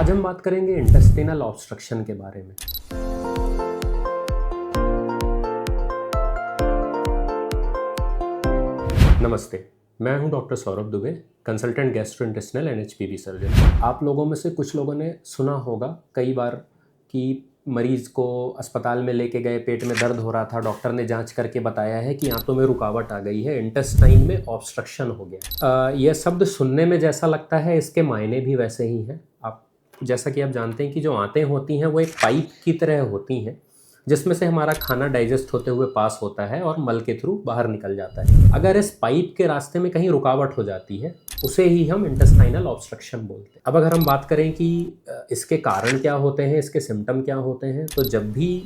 आज हम बात करेंगे इंटेस्टिनल ऑब्स्ट्रक्शन के बारे में। नमस्ते, मैं हूं doctor Saurabh Dubey, consultant gastrointestinal NHPV surgeon. आप लोगों में से कुछ लोगों ने सुना होगा कई बार कि मरीज़ को अस्पताल में लेके गए, पेट में दर्द हो रहा था, डॉक्टर ने जांच करके बताया है कि आंतों में रुकावट आ गई है, इंटेस्टाइन में ऑब्स्ट्रक्शन हो गया। यह शब्द सुनने में जैसा लगता है, इसके मायने भी वैसे ही हैं। जैसा कि आप जानते हैं कि जो आंतें होती हैं वो एक पाइप की तरह होती हैं, जिसमें से हमारा खाना डाइजेस्ट होते हुए पास होता है और मल के थ्रू बाहर निकल जाता है। अगर इस पाइप के रास्ते में कहीं रुकावट हो जाती है, उसे ही हम इंटेस्टाइनल ऑब्स्ट्रक्शन बोलते हैं। अब अगर हम बात करें कि इसके कारण क्या होते हैं, इसके सिम्टम क्या होते हैं, तो जब भी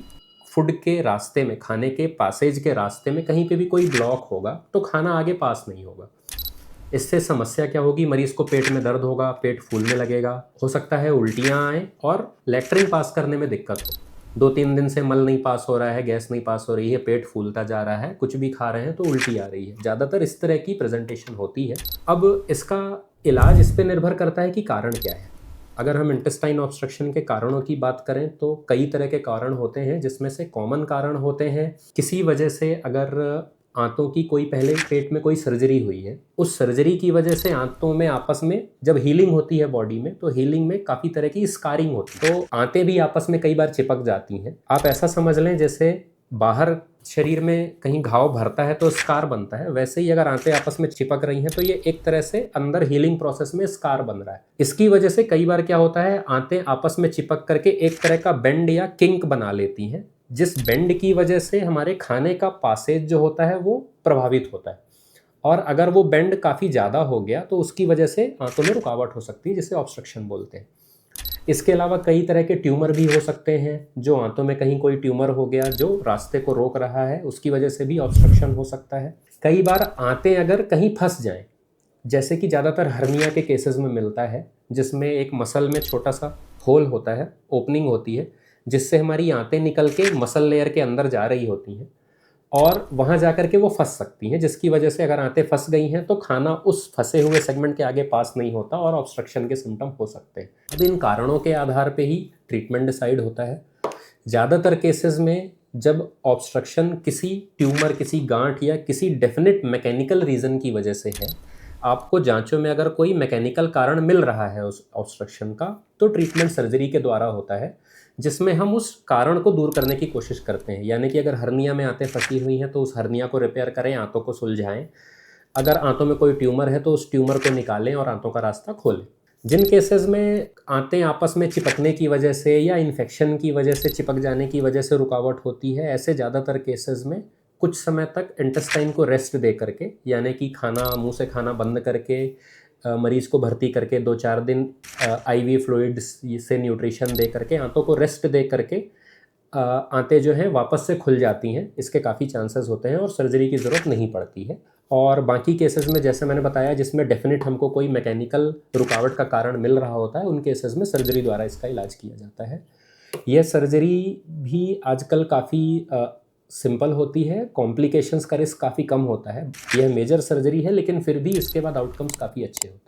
फूड के रास्ते में, खाने के पासेज के रास्ते में कहीं पे भी कोई ब्लॉक होगा तो खाना आगे पास नहीं होगा। इससे समस्या क्या होगी, मरीज़ को पेट में दर्द होगा, पेट फूलने लगेगा, हो सकता है उल्टियाँ आएँ और लैट्रिन पास करने में दिक्कत हो। 2-3 दिन से मल नहीं पास हो रहा है, गैस नहीं पास हो रही है, पेट फूलता जा रहा है, कुछ भी खा रहे हैं तो उल्टी आ रही है। ज़्यादातर इस तरह की प्रेजेंटेशन होती है। अब इसका इलाज इस पे निर्भर करता है कि कारण क्या है। अगर हम इंटेस्टाइन ऑब्स्ट्रक्शन के कारणों की बात करें तो कई तरह के कारण होते हैं, जिसमें से कॉमन कारण होते हैं किसी वजह से, अगर आंतों की कोई पहले पेट में कोई सर्जरी हुई है, उस सर्जरी की वजह से आंतों में आपस में जब हीलिंग होती है बॉडी में, तो हीलिंग में काफ़ी तरह की स्कारिंग होती है, तो आंतें भी आपस में कई बार चिपक जाती हैं। आप ऐसा समझ लें जैसे बाहर शरीर में कहीं घाव भरता है तो स्कार बनता है, वैसे ही अगर आंतें आपस में चिपक रही हैं तो ये एक तरह से अंदर हीलिंग प्रोसेस में स्कार बन रहा है। इसकी वजह से कई बार क्या होता है, आंतें आपस में चिपक करके एक तरह का बेंड या किंक बना लेती हैं, जिस बेंड की वजह से हमारे खाने का पासेज जो होता है वो प्रभावित होता है। और अगर वो बेंड काफ़ी ज़्यादा हो गया तो उसकी वजह से आंतों में रुकावट हो सकती है, जिसे ऑब्स्ट्रक्शन बोलते हैं। इसके अलावा कई तरह के ट्यूमर भी हो सकते हैं, जो आंतों में कहीं कोई ट्यूमर हो गया जो रास्ते को रोक रहा है, उसकी वजह से भी ऑब्स्ट्रक्शन हो सकता है। कई बार आंतें अगर कहीं फंस जाएं, जैसे कि ज़्यादातर हर्निया के केसेस में मिलता है, जिसमें एक मसल में छोटा सा होल होता है, ओपनिंग होती है, जिससे हमारी आंतें निकल के मसल लेयर के अंदर जा रही होती हैं और वहाँ जाकर के वो फंस सकती हैं, जिसकी वजह से अगर आंतें फंस गई हैं तो खाना उस फंसे हुए सेगमेंट के आगे पास नहीं होता और ऑब्स्ट्रक्शन के सिम्टम हो सकते हैं। अब इन कारणों के आधार पे ही ट्रीटमेंट डिसाइड होता है। ज़्यादातर केसेस में जब ऑब्स्ट्रक्शन किसी ट्यूमर, किसी गांठ या किसी डेफिनेट मैकेनिकल रीज़न की वजह से है, आपको जांचों में अगर कोई मैकेनिकल कारण मिल रहा है उस ऑब्स्ट्रक्शन का, तो ट्रीटमेंट सर्जरी के द्वारा होता है, जिसमें हम उस कारण को दूर करने की कोशिश करते हैं। यानी कि अगर हर्निया में आंतें फंसी हुई हैं तो उस हर्निया को रिपेयर करें, आंतों को सुलझाएं। अगर आंतों में कोई ट्यूमर है तो उस ट्यूमर को निकालें और आंतों का रास्ता खोलें। जिन केसेस में आंतें आपस में चिपकने की वजह से या इन्फेक्शन की वजह से, चिपक जाने की वजह से रुकावट होती है, ऐसे ज़्यादातर केसेस में कुछ समय तक इंटेस्टाइन को रेस्ट दे करके, यानी कि खाना मुंह से खाना बंद करके, मरीज़ को भर्ती करके 2-4 दिन आईवी फ्लूइड्स से न्यूट्रिशन दे करके, आंतों को रेस्ट दे करके आंतें जो हैं वापस से खुल जाती हैं। इसके काफ़ी चांसेस होते हैं और सर्जरी की ज़रूरत नहीं पड़ती है। और बाकी केसेस में जैसे मैंने बताया, जिसमें डेफिनेट हमको कोई मैकेनिकल रुकावट का कारण मिल रहा होता है, उन केसेस में सर्जरी द्वारा इसका इलाज किया जाता है। यह सर्जरी भी आजकल काफ़ी सिंपल होती है, कॉम्प्लिकेशंस का रिस्क काफ़ी कम होता है। यह मेजर सर्जरी है, लेकिन फिर भी इसके बाद आउटकम्स काफ़ी अच्छे होते हैं।